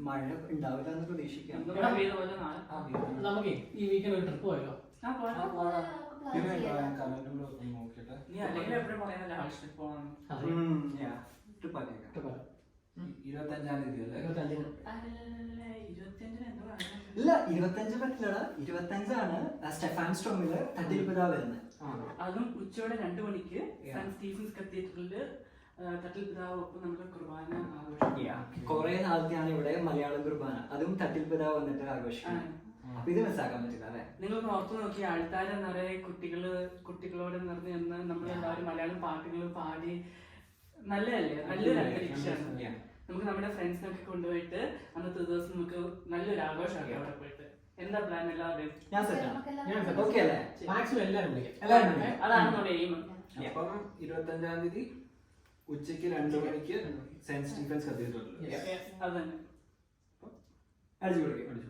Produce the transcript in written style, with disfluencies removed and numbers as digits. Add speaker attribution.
Speaker 1: മഴ ഉണ്ടാവില്ല എന്ന് പ്രതീക്ഷിക്കാം.
Speaker 2: നമുക്ക് ഈ വീക്കെൻഡ് ഒരു ട്രിപ്പ് പോയല്ലോ.
Speaker 3: നീ അല്ലെങ്കിൽ എപ്പോഴും പറയാനല്ലേ ഹാൾ ട്രിപ്പ് പോകണം.
Speaker 4: 25-ാം തീയതി അല്ലേ?
Speaker 1: 25 പറ്റില്ലടാ. 25 സ്റ്റെഫാൻ സ്ട്രോമില് തട്ടിൽപിതാവ് വരുന്നത്.
Speaker 3: അതും ഉച്ചയോടെ 2 മണിക്ക് സെന്റ് സ്റ്റീഫൻസ് കത്തീഡ്രലില് തട്ടിൽപിതാവൊപ്പം നമുക്ക് കുർബാന ആഘോഷിക്കാം.
Speaker 1: കുറെ നാളത്തെയാണ് ഇവിടെ മലയാളം കുർബാന, അതും തട്ടിൽപിതാവ് വന്നിട്ട് ആഘോഷിക്കാം. അപ്പൊ ഇത് മിസ്സാക്കാൻ പറ്റില്ല അല്ലേ?
Speaker 3: നിങ്ങൾ ഓർത്തു നോക്കി, ആൾക്കാരെ നിറയെ കുട്ടികളോട് നിറഞ്ഞു നിന്ന് നമ്മളെല്ലാവരും മലയാളം പാട്ടുകൾ പാടി നല്ലതല്ലേ, നല്ലൊരു അന്തരീക്ഷമാണ്. നമുക്ക് നമ്മുടെ ഫ്രണ്ട്സിനൊക്കെ കൊണ്ടുപോയിട്ട് അന്നത്തെ ദിവസം നമുക്ക് നല്ലൊരു ആഘോഷമാക്കി അവിടെ പോയിട്ട്. എന്താ പ്ലാൻ എല്ലാവരുടെയും? അതാണ് നമ്മുടെ എയിം.
Speaker 4: അപ്പം 25-ാം തീയതി ഉച്ചയ്ക്ക് 2 മണിക്ക് സെന്റ് സ്റ്റീഫൻസ് കത്തീഡ്രലിൽ.
Speaker 3: അത് തന്നെ.
Speaker 1: അടിച്ചു കൊടുക്കും.